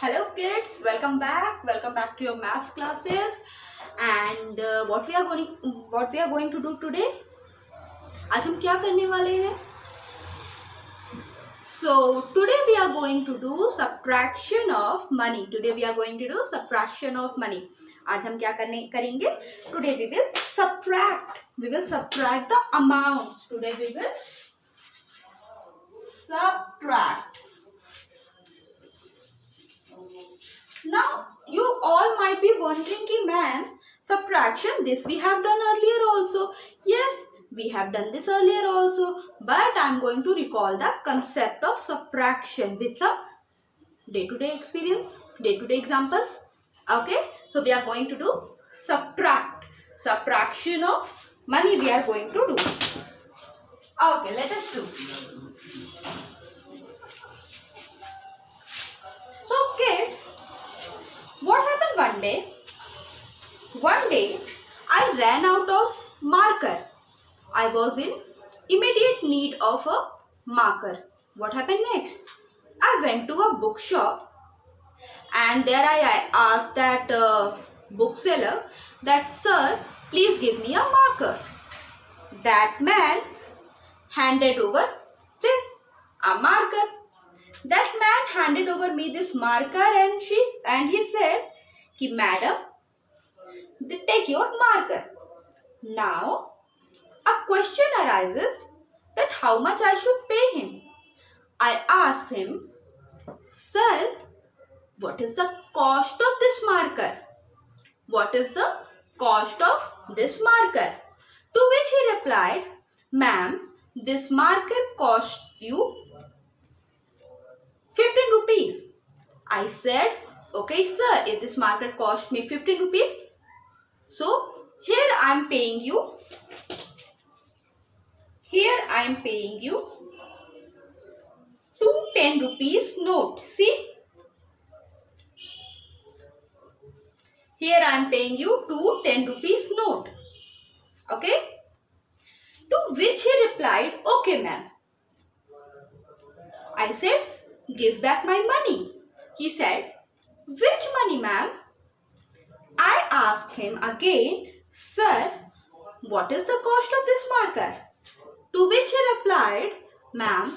Hello kids, welcome back to your math classes. And what we are going to do today? आज हम क्या करने वाले हैं? So today we are going to do subtraction of money. आज हम क्या करेंगे? Today we will subtract the amount. Today we will subtract. Now you all might be wondering ki ma'am, subtraction, this we have done earlier also. Yes, we have done this earlier also, but I am going to recall the concept of subtraction with some day-to-day experience, day-to-day examples. Okay, so we are going to do subtraction of money we are going to do. Okay, let us do. So kids, what happened one day I ran out of marker. I was in immediate need of a marker. What happened next? I went to a bookshop and there I asked that bookseller that, sir, please give me a marker. That man handed over a marker. That man handed over me this marker and he said, "Ki madam, take your marker." Now, a question arises that how much I should pay him. I asked him, "Sir, what is the cost of this marker? What is the cost of this marker?" To which he replied, "Ma'am, this marker cost you 15 rupees. I said, "Okay, sir, if this marker cost me 15 rupees, so here I am paying you 2 10 rupees note. See, here I am paying you 2 10 rupees note. Okay?" To which he replied, "Okay, ma'am." I said, "Give back my money." He said, "Which money, ma'am?" I asked him again, "Sir, what is the cost of this marker?" To which he replied, "Ma'am,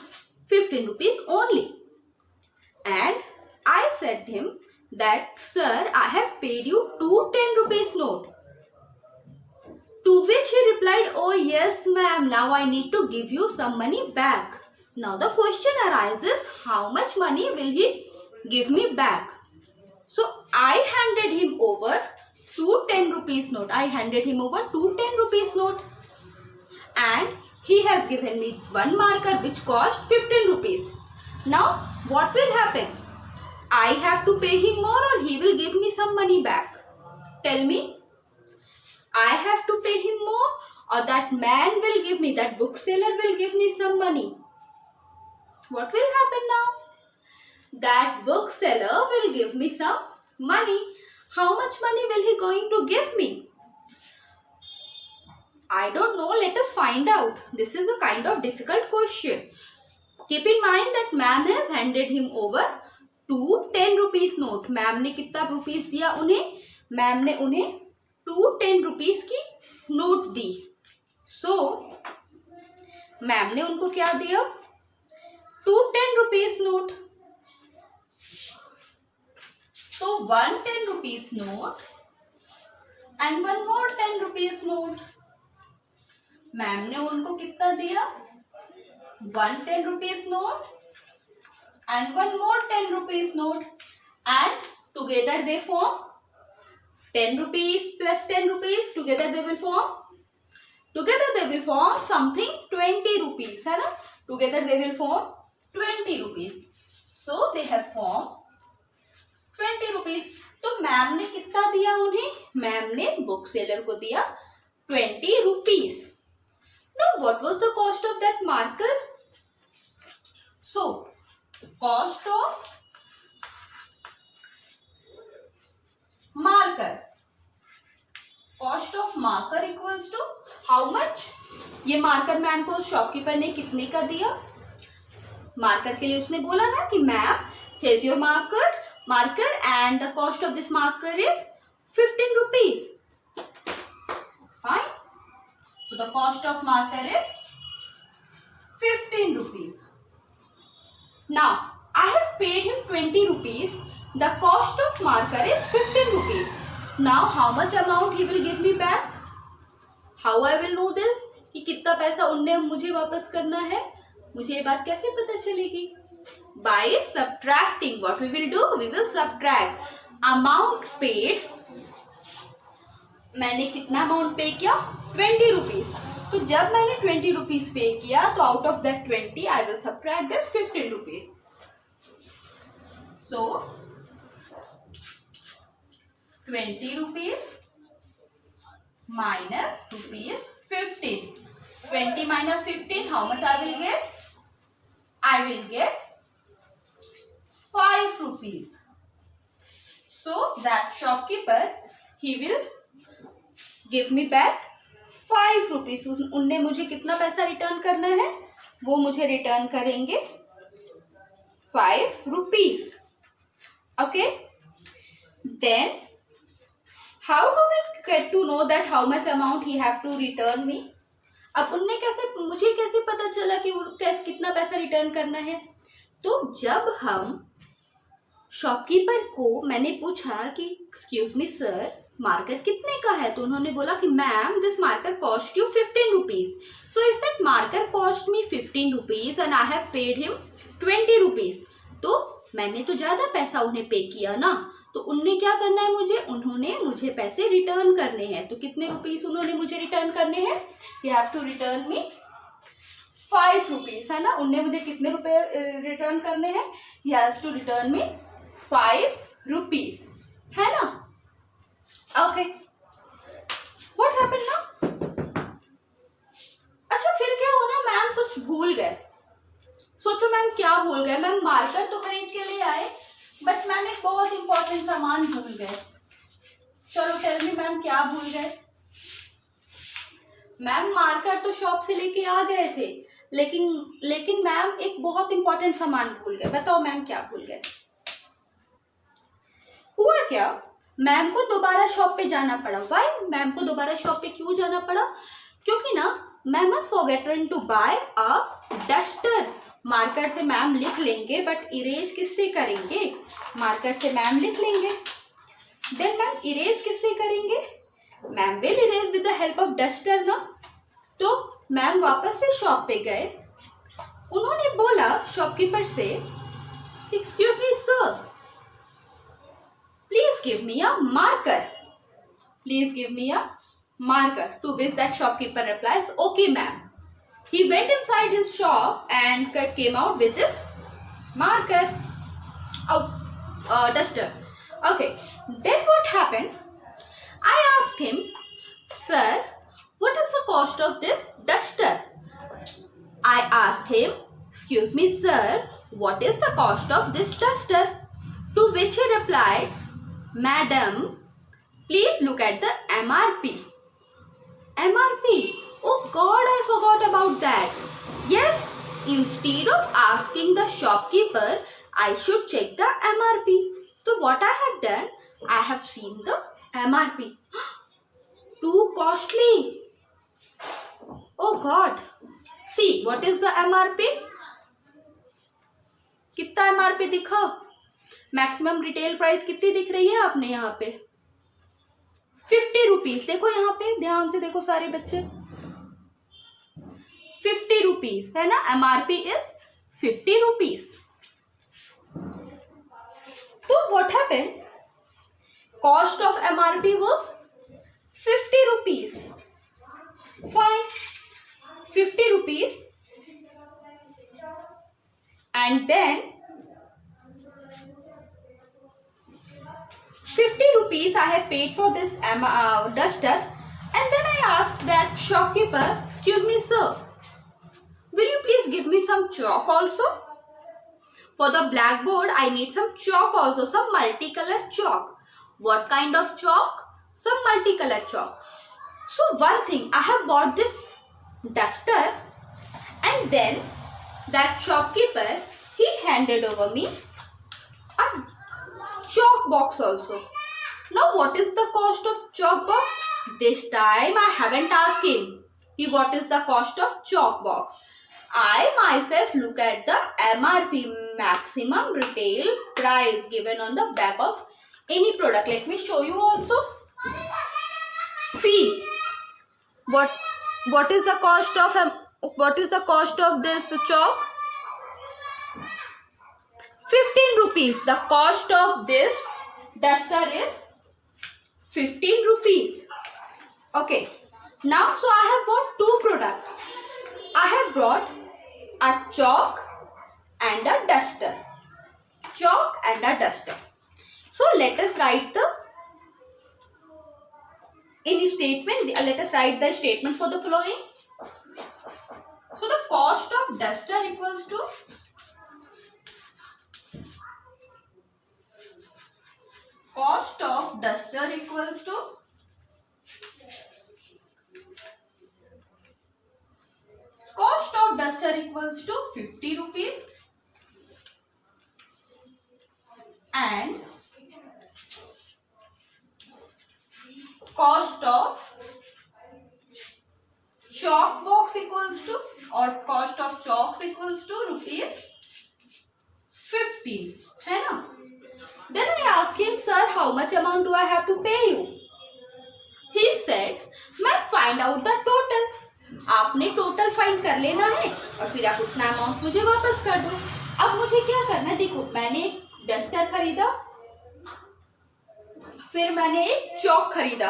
15 rupees only." And I said him that, "Sir, I have paid you 2 10 rupees note." To which he replied, "Oh yes, ma'am, now I need to give you some money back." Now the question arises, how much money will he give me back? So I handed him over 2 10 rupees note. And he has given me one marker which cost 15 rupees. Now what will happen? I have to pay him more or he will give me some money back? Tell me. I have to pay him more or that man will give me, that bookseller will give me some money? What will happen now? That bookseller will give me some money. How much money will he going to give me? I don't know. Let us find out. This is a kind of difficult question. Keep in mind that ma'am has handed him over 2 10 rupees note. Ma'am ने कितना rupees दिया उन्हें? Ma'am ने उन्हें 2 10 rupees की note दी. So ma'am ने उनको क्या दिया? 2 10 rupees note. So 1 10 rupees note and one more 10 rupees note. Ma'am ने उनको कितना दिया? 1 10 rupees note and one more 10 rupees note, and together they form 10 rupees plus 10 rupees. Together they will form something 20 rupees, है ना? Together they will form 20 rupees. So they have formed 20 rupees. तो ma'am ने कितना दिया उन्हें? Ma'am ने book seller को दिया 20 rupees. Now what was the cost of that marker? So cost of marker equals to how much? ये marker ma'am को शॉपकीपर ने कितने का दिया? मार्कर के लिए उसने बोला ना कि ma'am, here's your marker marker and the cost of this marker is 15 rupees. Fine. So the cost of marker is 15 rupees. Now I have paid him 20 rupees. The cost of marker is 15 rupees. Now how much amount he will give me back? How I will know this? कि कितना पैसा उनने मुझे वापस करना है, मुझे ये बात कैसे पता चलेगी? By subtracting. What we will do? We will subtract amount paid. मैंने कितना अमाउंट पे किया? 20 रुपीज. तो जब मैंने 20 रुपीज पे किया तो out of that 20 I will subtract this 15 rupees. So 20 rupees minus rupees 15. 20 minus 15, how much I will get? I will get 5 rupees. So that shopkeeper, he will give me back 5 rupees. उनने मुझे कितना पैसा return करना है? वो मुझे return करेंगे 5 rupees. Okay? Then how do we get to know that how much amount he have to return me? अब उनने मुझे कैसे पता चला कि कितना पैसा रिटर्न करना है? तो जब हम शॉपकीपर को मैंने पूछा कि एक्सक्यूज मी सर, मार्कर कितने का है? तो उन्होंने बोला कि ma'am this marker cost you 15 rupees. So if that marker cost me 15 rupees and I have paid him 20 rupees, तो मैंने तो ज्यादा पैसा उन्हें पे किया ना. तो उनने क्या करना है मुझे? उन्होंने मुझे पैसे रिटर्न करने हैं. तो कितने रुपीस उन्होंने मुझे रिटर्न करने हैं? You have to return me 5 rupees, है ना. उनने मुझे कितने रुपए रिटर्न करने हैं? He has to return me 5 rupees, है ना. Okay, what happened now? अच्छा, फिर क्या हुआ ना, मैम कुछ भूल गए. सोचो मैम क्या भूल गए? मैम मार्कर तो खरीद के ले आए बट मैम एक बहुत इंपॉर्टेंट सामान भूल गए. चलो टेल मी मैम क्या भूल गए? मैम मार्कर तो शॉप से लेके आ गए थे, लेकिन मैम एक बहुत इंपॉर्टेंट सामान भूल गए. बताओ मैम क्या भूल गए? हुआ क्या? मैम को दोबारा शॉप पे जाना पड़ा. वाई? मैम को दोबारा शॉप पे क्यों जाना पड़ा? क्योंकि ना ma'am has forgotten to buy a duster. Marker से मैम लिख लेंगे बट इरेज किससे करेंगे? मार्कर से मैम लिख लेंगे, देन मैम इरेज किससे करेंगे? Ma'am will erase with the help of duster ना. तो मैम वापस से शॉप पे गए. उन्होंने बोला शॉपकीपर से, excuse me sir, please give me a marker. Please give me a marker. To which that shopkeeper replies, okay ma'am. He went inside his shop and came out with this marker. Duster. Okay. Then what happened? I asked him, sir, what is the cost of this duster? I asked him, excuse me sir, what is the cost of this duster? To which he replied, madam, please look at the MRP. MRP. Oh God, I forgot about that. Yes, instead of asking the shopkeeper, I should check the MRP. So what I have done, I have seen the MRP. Too costly. Oh God. See, what is the MRP? कितना MRP दिखा? Maximum retail price कितनी दिख रही है आपने यहाँ पे? 50 rupees. देखो यहाँ पे ध्यान से देखो सारे बच्चे, 50 रुपीज है ना. MRP is 50 rupees. तो what happened? Cost of MRP was 50 rupees. Fine, 50 rupees. And then 50 rupees I have paid for this duster, and then I asked that shopkeeper, excuse me sir, will you please give me some chalk also? For the blackboard I need some chalk also, some multicolored chalk. What kind of chalk? Some multicolored chalk. So one thing, I have bought this duster, and then that shopkeeper, he handed over me a chalk box also. Now what is the cost of chalk box? This time I haven't asked him what is the cost of chalk box. I myself look at the MRP, maximum retail price, given on the back of any product. Let me show you also. See what is the cost of this chalk? 15 rupees. The cost of this duster is 15 rupees. Okay. Now, so I have bought two products. I have brought a chalk and a duster. Chalk and a duster. So let us write the let us write the statement for the following. So the cost of duster equals to cost of 50 rupees and cost of chalk box equals to rupees 15. है ना? Then I asked him, sir, how much amount do I have to pay you? He said, मैं find out the total. आपने total find कर लेना है और फिर आप उतना अमाउंट मुझे वापस कर दो. अब मुझे क्या करना है? देखो, मैंने एक डस्टर खरीदा, फिर मैंने एक चॉक खरीदा.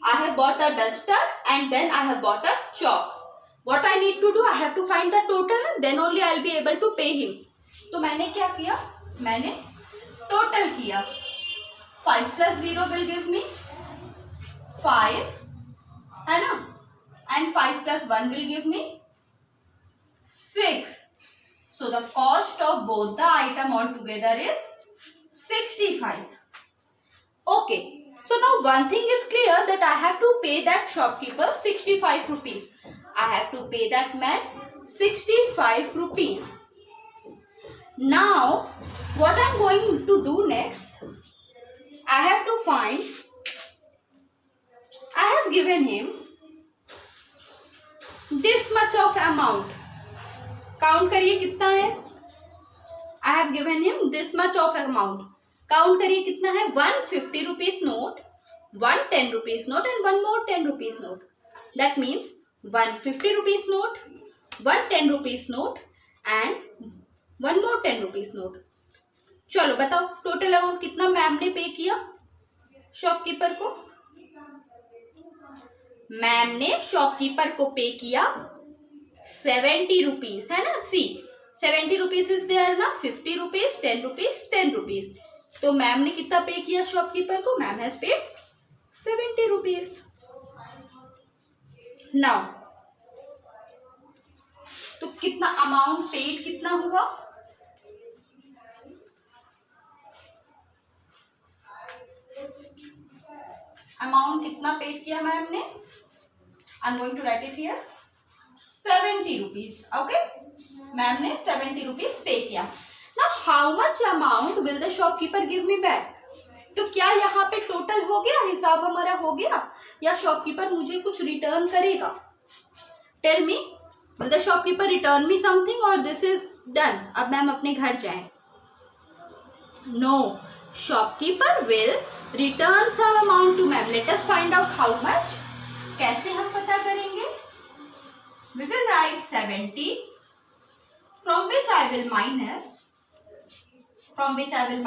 I have bought a duster and then I have bought a chalk. What I need to do? I have to find the total and then only I will be able to pay him. तो मैंने क्या किया? मैंने total किया. 5 plus 0 will give me 5, है ना? And 5 plus 1 will give me 6. So the cost of both the item altogether is 65. Okay. So now one thing is clear, that I have to pay that shopkeeper 65 rupees. I have to pay that man 65 rupees. Now what I am going to do next, I have to find, I have given him this much of amount. Count करिए कितना है? I have given him this much of amount. Count करिए कितना है? 150 rupees note, 1 10 rupees note and 1 more 10 rupees note. That means 150 rupees note, 1 10 rupees note and 1 more 10 rupees note. चलो बताओ total amount कितना ma'am ने पे किया शॉपकीपर को? मैम ने शॉपकीपर को पे किया 70 रुपीज, है ना? सी 70 रुपीज इज देयर ना, 50 रुपीज, 10 रुपीज, 10 रुपीज. तो मैम ने कितना पे किया शॉपकीपर को? Ma'am has paid 70 rupees. Now तो कितना अमाउंट पेड कितना हुआ? अमाउंट कितना पेड किया मैम ने? I am going to write it here, 70 rupees. Okay, ma'am ने 70 रुपीज पे किया. Now how much amount will the shopkeeper give me back? तो क्या यहाँ पे टोटल हो गया, हिसाब हमारा हो गया, या शॉपकीपर मुझे कुछ रिटर्न करेगा? Tell me, will the shopkeeper return me something or this is done? अब मैम अपने घर जाएं. No, shopkeeper will return some amount to ma'am. Let us find out how much. कैसे हम पता करेंगे? We will write 70 from which I will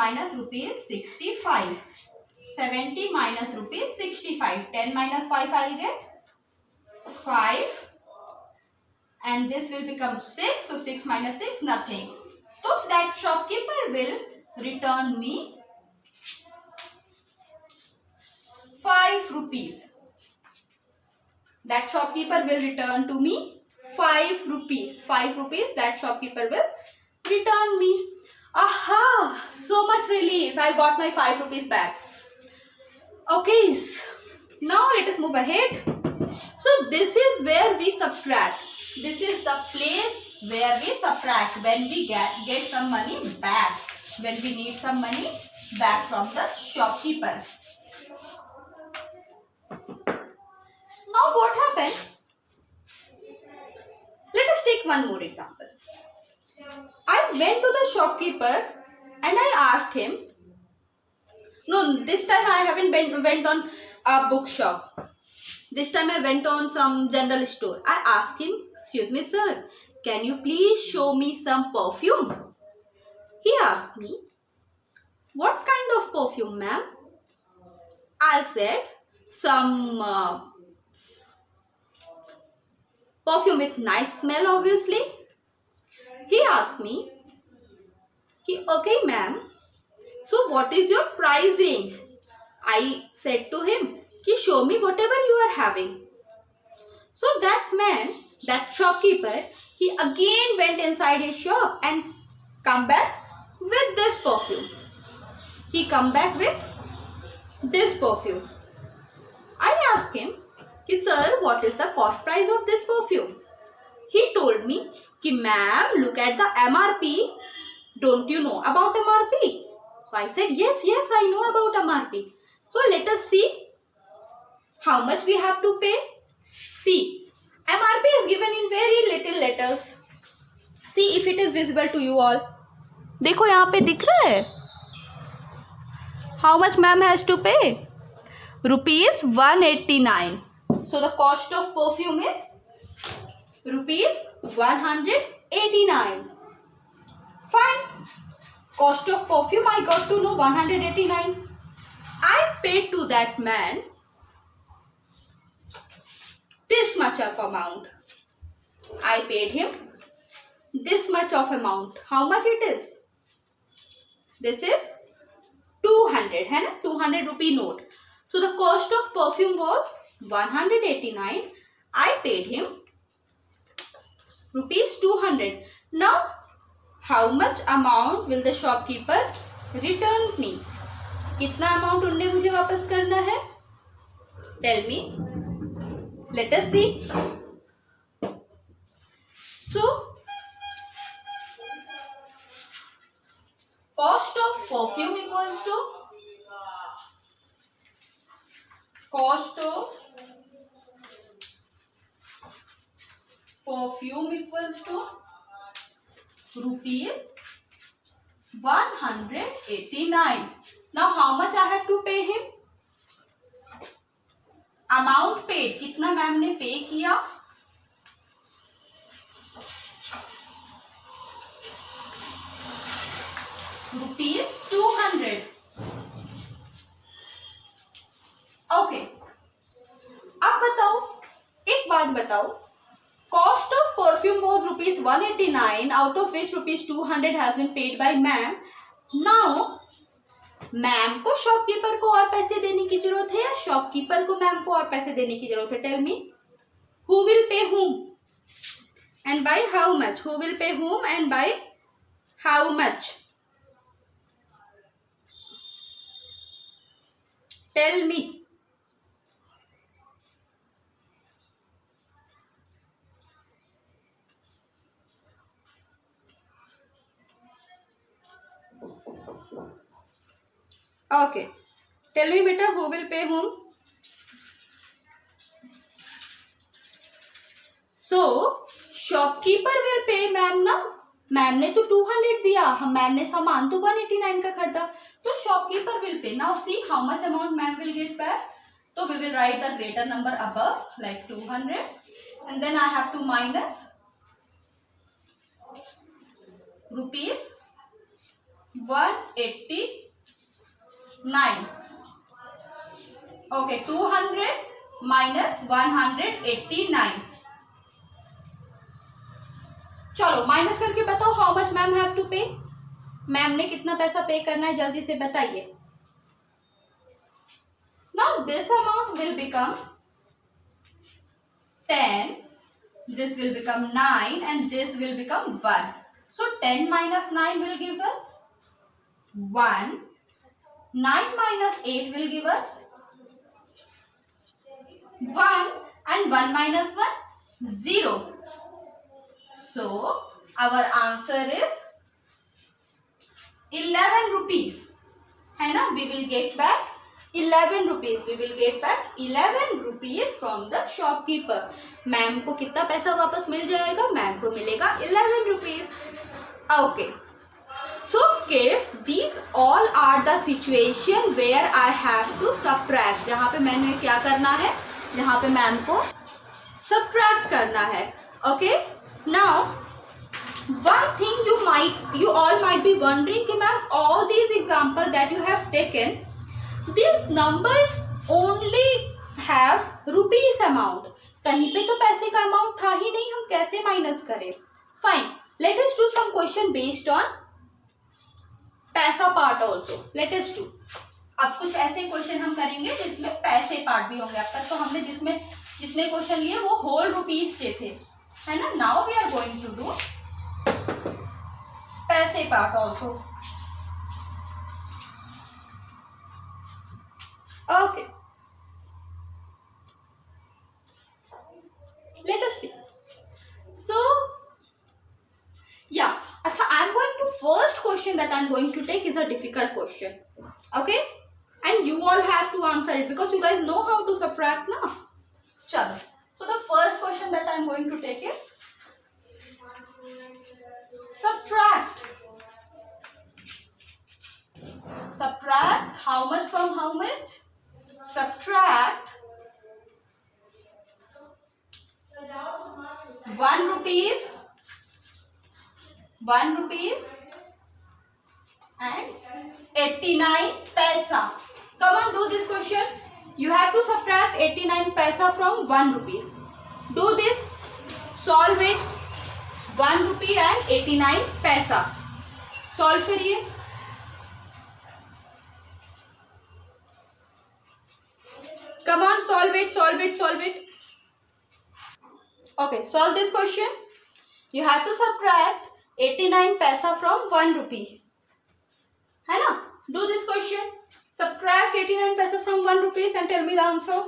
minus rupees 65. 70 minus rupees 65. 10 minus 5 I will get 5. And this will become 6. So 6 minus 6, nothing. So that shopkeeper will return me 5 rupees. That shopkeeper will return to me 5 rupees. 5 rupees that shopkeeper will return me. Aha! So much relief. I got my 5 rupees back. Okay. Now let us move ahead. So this is where we subtract. This is the place where we subtract when we get some money back. When we need some money back from the shopkeeper. Now what happened? Let us take one more example. I went to the shopkeeper and I asked him. No, this time I haven't went on a bookshop. This time I went on some general store. I asked him, "Excuse me, sir, can you please show me some perfume?" He asked me, "What kind of perfume, ma'am?" I said, "Some perfume with nice smell, obviously." He asked me, "Okay, ma'am, so what is your price range?" I said to him, "Show me whatever you are having." So that man, that shopkeeper, he again went inside his shop and come back with this perfume. He come back with this perfume. I asked him, "Sir, what is the cost price of this perfume?" He told me, "Ma'am, look at the MRP. Don't you know about MRP?" So I said, yes, I know about MRP. So let us see how much we have to pay. See, MRP is given in very little letters. See if it is visible to you all. देखो यहाँ पे दिख रहा है. How much ma'am has to pay? Rupees 189. So the cost of perfume is rupees 189. Fine. Cost of perfume I got to know 189. I paid to that man this much of amount. I paid him this much of amount. How much it is? This is 200, है ना? 200 rupee note. So the cost of perfume was 189. I paid him rupees 200. Now, how much amount will the shopkeeper return me? कितना amount उन्हें मुझे वापस करना है? Tell me. Let us see. So, cost of perfume equals to cost of perfume equals to rupees 189. Now how much I have to pay him? Amount paid. कितना ma'am ने पे किया? Rupees 200. ओके. अब बताओ, एक बात बताओ, cost of perfume was rupees 189, out of which rupees 200 has been paid by ma'am. Now, ma'am को शॉपकीपर को और पैसे देने की जरूरत है या शॉपकीपर को मैम को और पैसे देने की जरूरत है? Tell me. Who will pay whom and by how much? Who will pay whom and by how much? Tell me. Okay. Tell me beta, who will pay whom? So, shopkeeper will pay ma'am ना. Ma'am ने तो 200 दिया, हम ma'am ने सामान तो 189 का खरीदा, तो shopkeeper will pay. Now see how much amount ma'am will get back. So we will write the greater number above like 200 and then I have to minus rupees 189. Okay, 200 minus 189. चलो minus करके बताओ how much ma'am have to pay. Ma'am ने कितना पैसा pay करना है जल्दी से बताइए. Now this amount will become 10, this will become 9 and this will become 1. So 10 minus 9 will give us 1. 9 minus 8 will give us 1 and 1 minus 1, 0. So our answer is 11 rupees. है ना, we will get back 11 rupees. We will get back 11 rupees from the shopkeeper. Ma'am को कितना पैसा वापस मिल जाएगा? Ma'am को मिलेगा 11 rupees. Okay. So kids, these all are the situation where I have to subtract. जहाँ पे मैंने क्या करना है? जहाँ पे मैम को subtract करना है. Okay. Now one thing you all might be wondering कि ma'am all these examples that you have taken, these numbers only have rupees amount. कहीं पे तो पैसे का अमाउंट था ही नहीं, हम कैसे माइनस करें? Fine. Let us do some question based on पैसा part also. Let us do. अब कुछ ऐसे क्वेश्चन हम करेंगे जिसमें पैसे पार्ट भी होंगे. अब तक तो हमने जितने क्वेश्चन लिए वो होल रुपीज के थे, है ना. Now we are going to do पैसे part also. Okay. Let us see. So, yeah. अच्छा, I'm going to first question that I'm going to take is a difficult question. Okay? And you all have to answer it because you guys know how to subtract, na? Chalo. So the first question that I'm going to take is subtract. Subtract how much from how much? Subtract 1 rupees and 89 paisa. Come on, do this question. You have to subtract 89 paisa from 1 rupees. Do this. Solve it. 1 rupee and 89 paisa. Solve करिए. Come on, solve it. Okay, solve this question. You have to subtract 89 paisa from 1 rupee. है ना? Do this question. Subtract 89 paisa from 1 rupees and tell me the answer.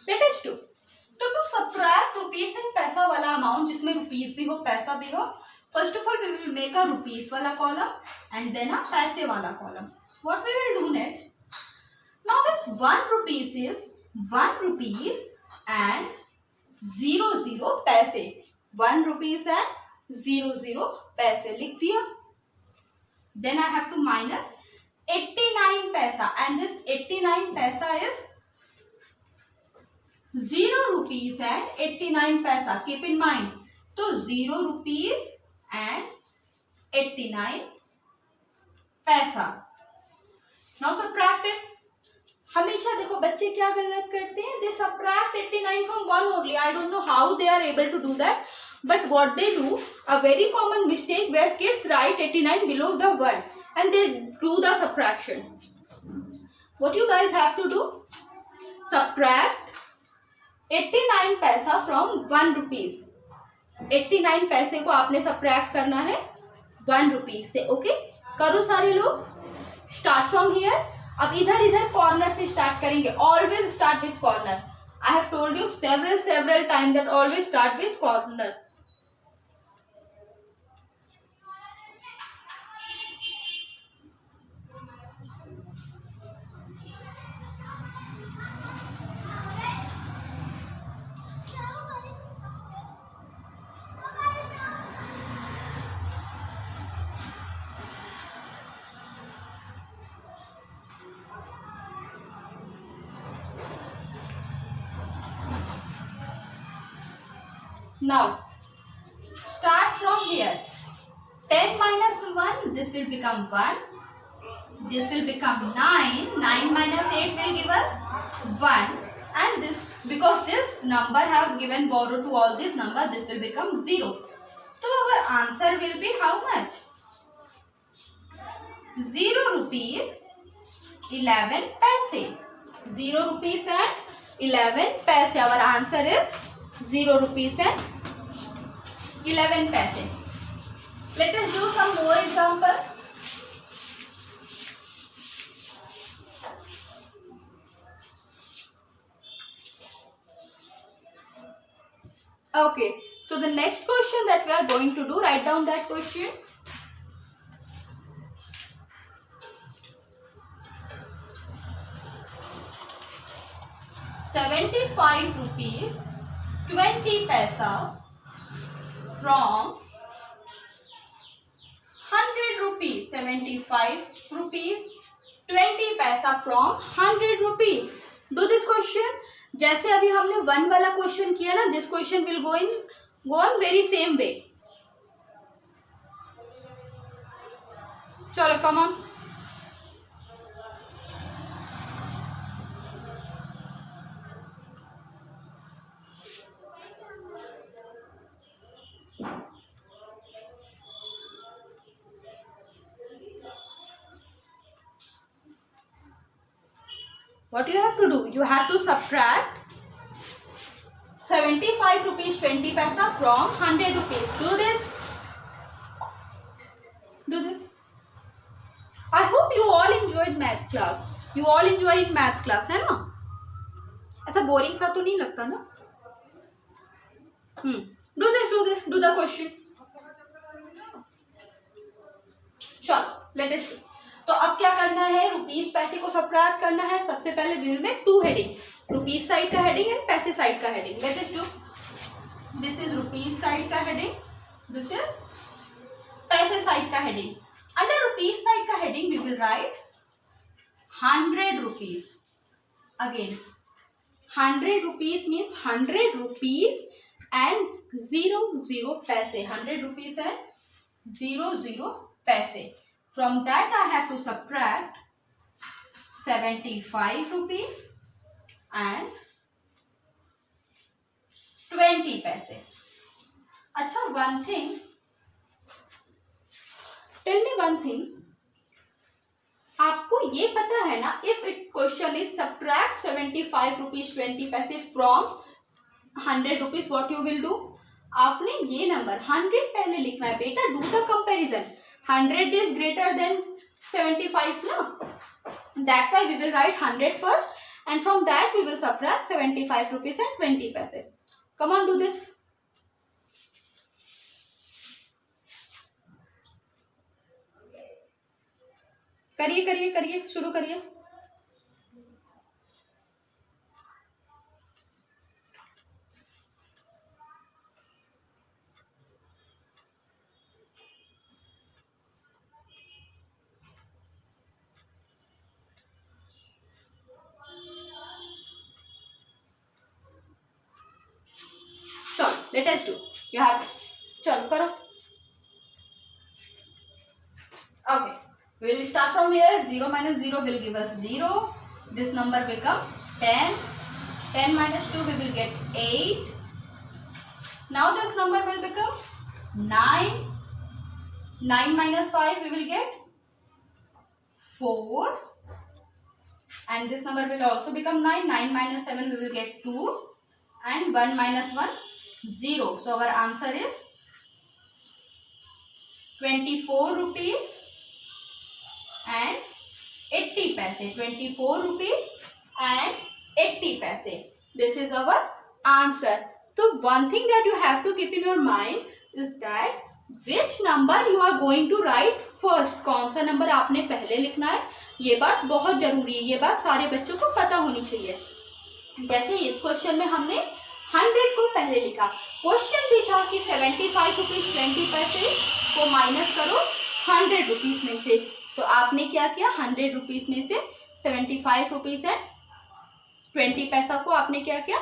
Let us do. तो to subtract rupees and पैसा वाला amount जिसमें rupees भी हो पैसा भी हो, first of all we will make a rupees वाला column and then a पैसे वाला column. What we will do next? Now this 1 rupees is 1 rupees and 00 पैसे. 1 rupees and 00 पैसे लिख दिया. Then I have to minus 89 paisa and this 89 paisa is 0 rupees and 89 paisa. Keep in mind. तो 0 rupees and 89 paisa. Now subtract it. हमेशा देखो बच्चे क्या गलत करते हैं. They subtract 89 from 1 only. I don't know how they are able to do that. But what they do, a very common mistake where kids write 89 below the 1 and they do the subtraction. What you guys have to do? Subtract 89 पैसा from 1 rupees. 89 पैसे को आपने subtract करना है 1 rupees से. Okay, करो सारे लोग. Start from here. अब इधर कॉर्नर से स्टार्ट करेंगे. Always start with corner. I have told you several time that always start with corner. Now, start from here. 10 minus 1, this will become 1. This will become 9. 9 minus 8 will give us 1. And this, because this number has given borrow to all these numbers, this will become 0. So, our answer will be how much? 0 rupees 11 paise. 0 rupees and 11 paise. Our answer is 0 rupees and 11 paise. Let us do some more example. Okay, so the next question that we are going to do, write down that question. ₹75 20 paisa from 100 rupees. 75 rupees 20 paisa from 100 rupees. Do this question. जैसे अभी हमने 1 वाला question किया ना, this question will go on very same way. चलो come on. What you have to do? You have to subtract 75 rupees 20 paisa from 100 rupees. Do this. Do this. I hope you all enjoyed math class. You all enjoyed math class, है ना? ऐसा boring सा तो नहीं लगता ना? Do this. Do the question. चलो, let us do. तो अब क्या करना है? रुपीस पैसे को सबट्रैक्ट करना है. सबसे पहले we will make 2 heading, rupees side का हेडिंग एंड पैसे साइड का heading. Let us do. This is rupees side का हेडिंग, दिस इज पैसे साइड का हेडिंग. अंडर रुपीस साइड का heading we will write 100 rupees. Again 100 rupees means 100 rupees and 0 पैसे. 100 rupees and 0 पैसे. From that I have to subtract 75 rupees and 20 paise. अच्छा, one thing. Tell me one thing. आपको ये पता है ना, if it question is subtract 75 rupees 20 paise from 100 rupees, what you will do? आपने ये नंबर 100 पहले लिखना है बेटा. Do the comparison. 100 is greater than 75 ना. That's why we will write 100 first and from that we will subtract 75 rupees and 20 paise. Come on, do this. करिए, शुरू करिए. Let us do. You have. चलो करो. Okay. We will start from here. 0 minus 0 will give us 0. This number become 10. 10 minus 2 we will get 8. Now this number will become 9. 9 minus 5 we will get 4. And this number will also become 9. 9 minus 7 we will get 2. And 1 minus 1. 0. So our answer is 24 rupees and 80 paise. 24 rupees and 80 paise. This is our answer. So one thing that you have to keep in your mind is that which number you are going to write first. कौन सा number आपने पहले लिखना है, ये बात बहुत जरूरी है. ये बात सारे बच्चों को पता होनी चाहिए. जैसे इस क्वेश्चन में हमने 100 को पहले लिखा. क्वेश्चन भी था कि 75 रुपीज 20 पैसे को माइनस करो 100 रुपीज में से. तो आपने क्या किया? 100 रुपीज में से 75 रुपीज एंड 20 पैसा को आपने क्या किया?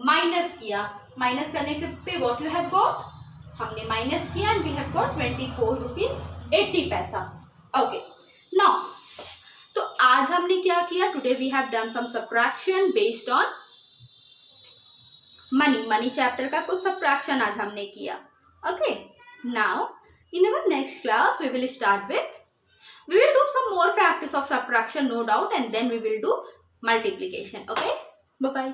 माइनस किया. माइनस करने के पे व्हाट यू हैव गॉट? हमने माइनस किया and we have got 24 rupees 80 पैसा. ओके, नाउ तो आज हमने क्या किया? Today we have done some subtraction based on money chapter का कुछ सबट्रैक्शन आज हमने किया. Okay, now in our next class we will start with, we will do some more practice of subtraction, no doubt, and then we will do multiplication. Okay, bye bye.